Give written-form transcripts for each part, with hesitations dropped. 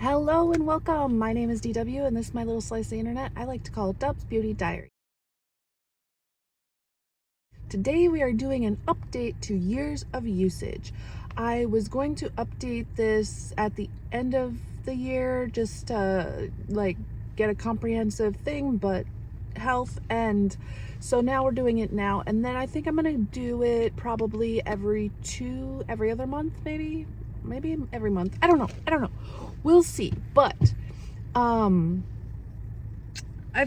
Hello and welcome. My name is DW and this is my little slice of the internet I like to call Dub's Beauty Diary. Today we are doing an update to years of usage. I was going to update this at the end of the year just to get a comprehensive thing, but health, and so now we're doing it now, and then I think I'm gonna do it probably every other month, maybe every month. I don't know, we'll see. But I've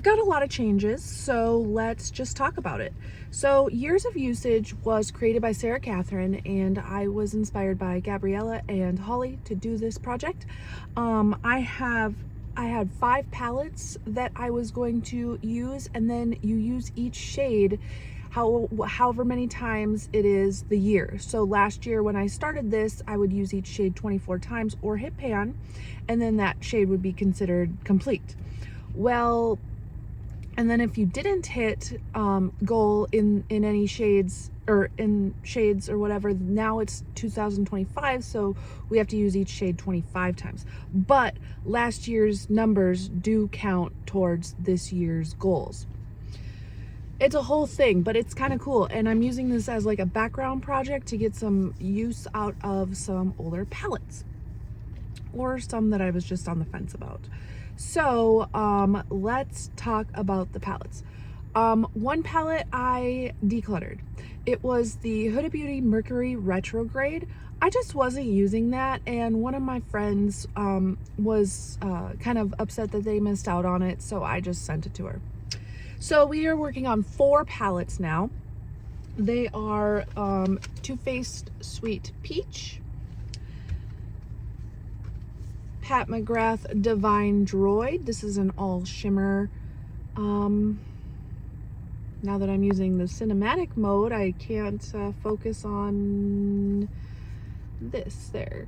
got a lot of changes, so let's just talk about it. So Years of Usage was created by Sarah Catherine, and I was inspired by Gabriella and Holly to do this project. I had 5 palettes that I was going to use, and then you use each shade however many times it is the year. So last year when I started this, I would use each shade 24 times or hit pan, and then that shade would be considered complete. Well, and then if you didn't hit goal in any shades or whatever, now it's 2025, so we have to use each shade 25 times. But last year's numbers do count towards this year's goals. It's a whole thing, but it's kind of cool, and I'm using this as like a background project to get some use out of some older palettes, or some that I was just on the fence about. So let's talk about the palettes. One palette I decluttered. It was the Huda Beauty Mercury Retrograde. I just wasn't using that, and one of my friends was kind of upset that they missed out on it, so I just sent it to her. So we are working on 4 palettes now. They are Too Faced Sweet Peach, Pat McGrath Divine Droid. This is an all shimmer. Now that I'm using the cinematic mode, I can't focus on this there.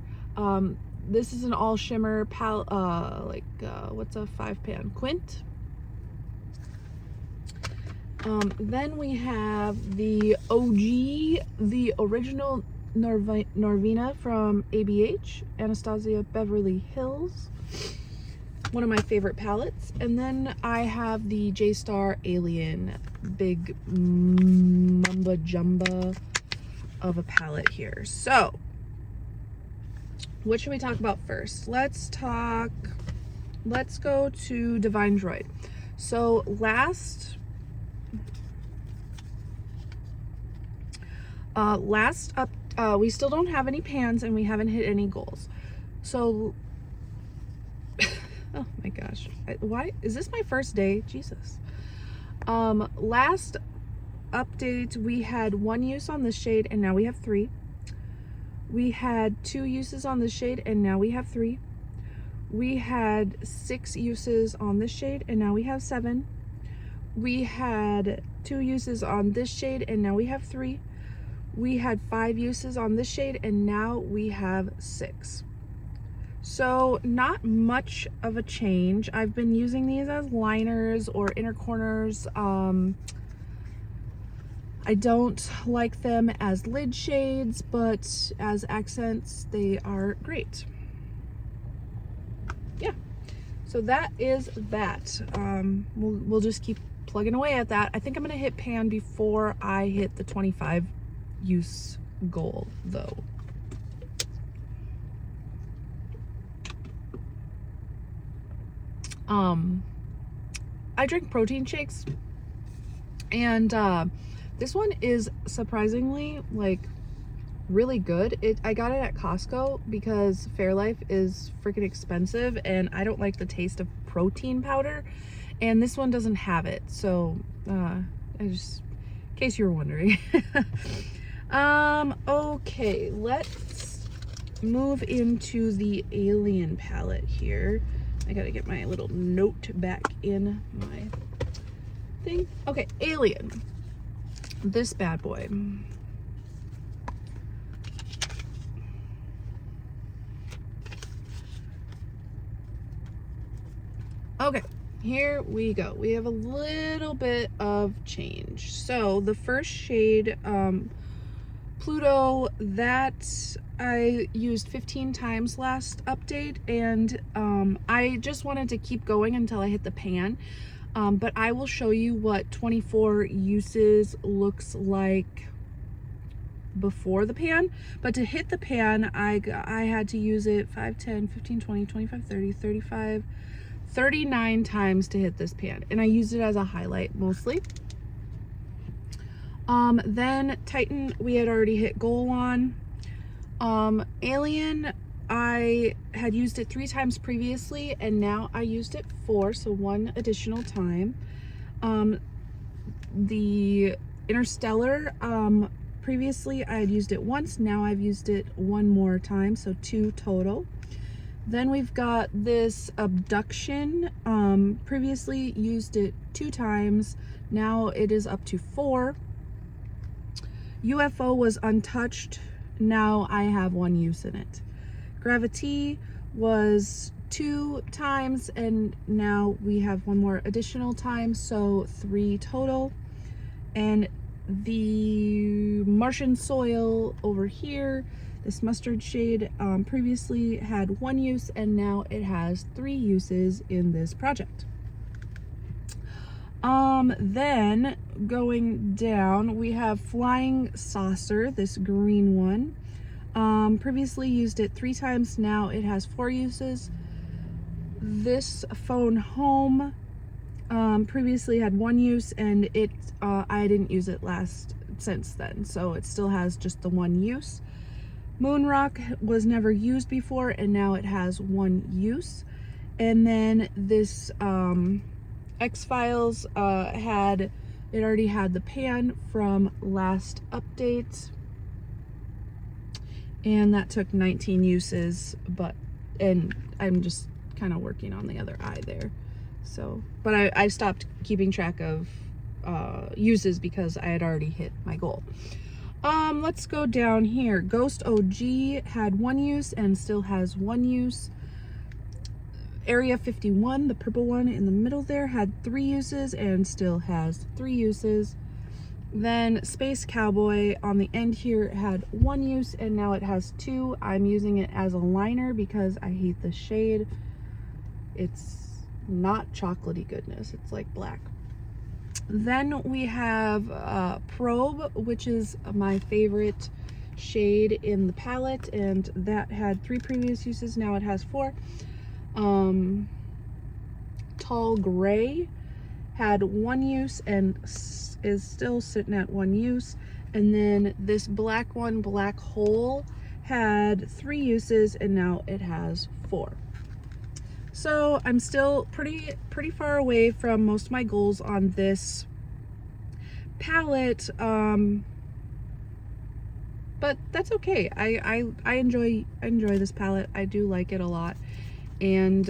This is an all shimmer what's a 5-pan Quint. Then we have the OG, the original Norvina from ABH, Anastasia Beverly Hills, one of my favorite palettes. And then I have the J-Star Alien, big mumba jumba of a palette here. So what should we talk about first? Let's go to Divine Droid. So we still don't have any pans and we haven't hit any goals. So oh my gosh, why is this my first day? Jesus. Last update we had 1 use on this shade and now we have 3. We had 2 uses on this shade and now we have 3. We had 6 uses on this shade and now we have 7. We had 2 uses on this shade and now we have 3. We had 5 uses on this shade and now we have 6. So not much of a change. I've been using these as liners or inner corners. I don't like them as lid shades, but as accents they are great. Yeah, so that is that. We'll just keep plugging away at that. I think I'm gonna hit pan before I hit the 25 use goal though. I drink protein shakes, and this one is surprisingly really good. I got it at Costco because Fairlife is freaking expensive and I don't like the taste of protein powder, and this one doesn't have it. So I just, in case you were wondering. Okay, let's move into the Alien palette here. I gotta get my little note back in my thing. Okay, Alien. This bad boy. Okay, here we go. We have a little bit of change. So the first shade, Pluto, that I used 15 times last update, and I just wanted to keep going until I hit the pan. But I will show you what 24 uses looks like before the pan. But to hit the pan, I had to use it 5, 10, 15, 20, 25, 30, 35, 39 times to hit this pan, and I used it as a highlight mostly. Then Titan, we had already hit goal on. Alien, I had used it 3 times previously, and now I used it 4, so 1 additional time. The Interstellar, previously I had used it once, now I've used it 1 more time, so 2 total. Then we've got this Abduction, previously used it 2 times, now it is up to 4. UFO was untouched, now I have 1 use in it. Gravity was 2 times, and now we have 1 more additional time, so 3 total. And the Martian Soil over here, this mustard shade, previously had 1 use, and now it has 3 uses in this project. Then going down, we have Flying Saucer, this green one. Previously used it 3 times, now it has 4 uses. This Phone Home, previously had 1 use, and it I didn't use it since then, so it still has just the 1 use. Moonrock was never used before, and now it has 1 use. And then this X-Files it already had the pan from last update, and that took 19 uses, and I'm just kind of working on the other eye there. So, but I stopped keeping track of uses because I had already hit my goal. Let's go down here. Ghost OG had 1 use and still has 1 use. Area 51, the purple one in the middle there, had 3 uses and still has 3 uses. Then Space Cowboy on the end here had 1 use, and now it has 2. I'm using it as a liner because I hate the shade. It's not chocolatey goodness, it's like black. Then we have Probe, which is my favorite shade in the palette, and that had 3 previous uses, now it has 4. Tall Gray had 1 use and is still sitting at 1 use. And then this black one, Black Hole, had 3 uses, and now it has 4. So I'm still pretty far away from most of my goals on this palette, but that's okay. I enjoy this palette. I do like it a lot, and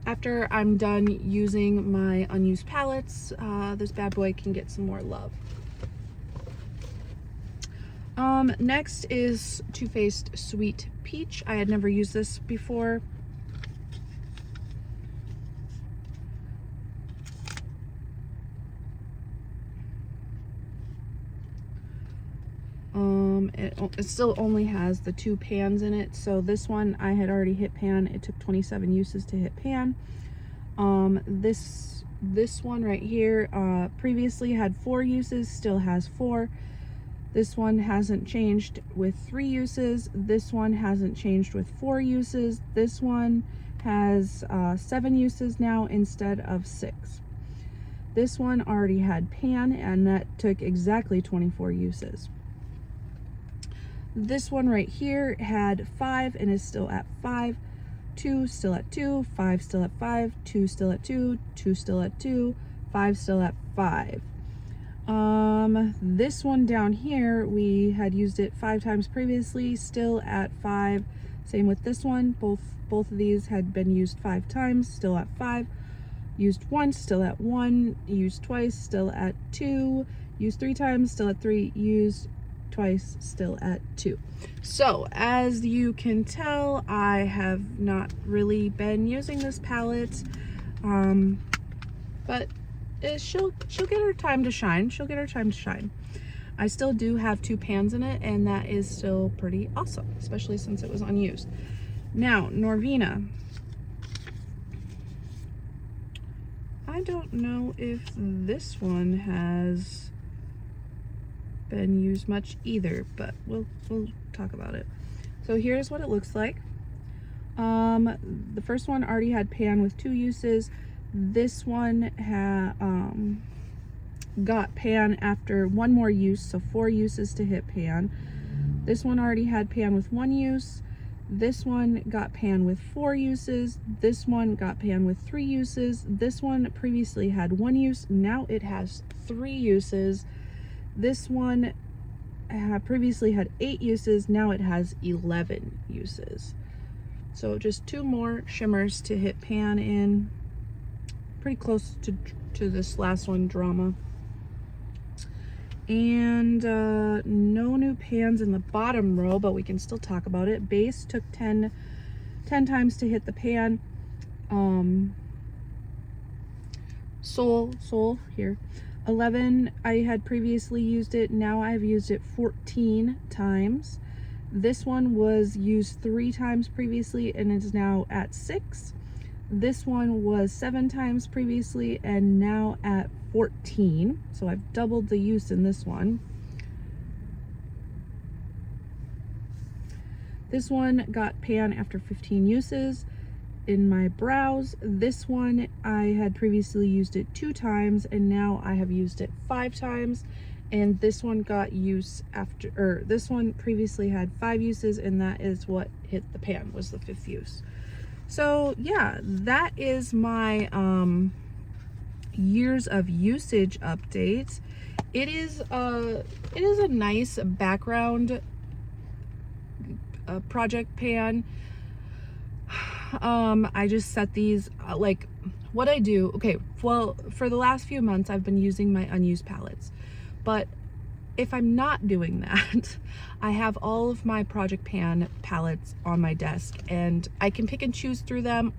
after I'm done using my unused palettes, this bad boy can get some more love. Next is Too Faced Sweet Peach. I had never used this before. It still only has the 2 pans in it, so this one I had already hit pan. It took 27 uses to hit pan. This one right here previously had 4 uses, still has 4. This one hasn't changed with 3 uses. This one hasn't changed with 4 uses. This one has 7 uses now instead of 6. This one already had pan, and that took exactly 24 uses. This one right here had 5 and is still at 5. 2 still at 2, 5 still at 5, 2 still at 2, 2 still at 2, 5 still at 5. This one down here, we had used it 5 times previously, still at 5. Same with this one. Both of these had been used 5 times, still at 5. Used once, still at 1. Used twice, still at 2. Used 3 times, still at 3. Used twice, still at 2. So as you can tell, I have not really been using this palette, but she'll get her time to shine. She'll get her time to shine. I still do have 2 pans in it, and that is still pretty awesome, especially since it was unused. Now, Norvina. I don't know if this one has been used much either, but we'll talk about it. So here's what it looks like. The first one already had pan with 2 uses. This one got pan after 1 more use, so 4 uses to hit pan. This one already had pan with 1 use. This one got pan with 4 uses. This one got pan with 3 uses. This one previously had 1 use. Now it has 3 uses. This one previously had 8 uses. Now it has 11 uses. So just 2 more shimmers to hit pan in. Pretty close to this last one, Drama. And no new pans in the bottom row, but we can still talk about it. Base took 10 times to hit the pan. Soul here, 11. I had previously used it. Now I've used it 14 times. This one was used 3 times previously and is now at 6. This one was 7 times previously and now at 14. So I've doubled the use in this one. This one got pan after 15 uses in my browse. This one, I had previously used it 2 times and now I have used it 5 times. And this one got use after, or this one previously had 5 uses, and that is what hit the pan, was the 5th use. So yeah, that is my years of usage update. It is a nice background project pan. I just set these like what I do. Okay, well, for the last few months I've been using my unused palettes, but if I'm not doing that, I have all of my project pan palettes on my desk, and I can pick and choose through them,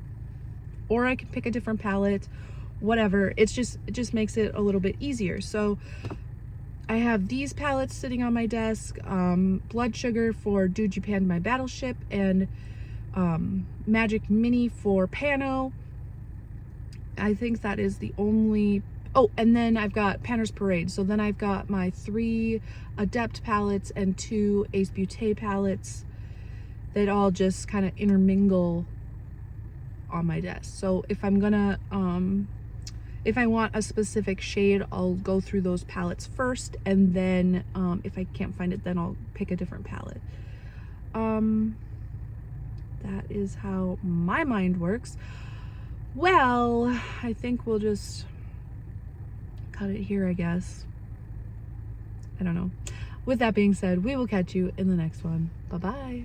or I can pick a different palette, whatever. It just makes it a little bit easier. So I have these palettes sitting on my desk, Blood Sugar for Do Japan My Battleship, and Magic Mini for Pano. I think that is the only. Oh, and then I've got Panner's Parade. So then I've got my 3 Adept palettes and 2 Ace Beauté palettes that all just kind of intermingle on my desk. So if I'm gonna, if I want a specific shade, I'll go through those palettes first, and then if I can't find it, then I'll pick a different palette. That is how my mind works. Well, I think we'll just cut it here, I guess. I don't know. With that being said, we will catch you in the next one. Bye-bye.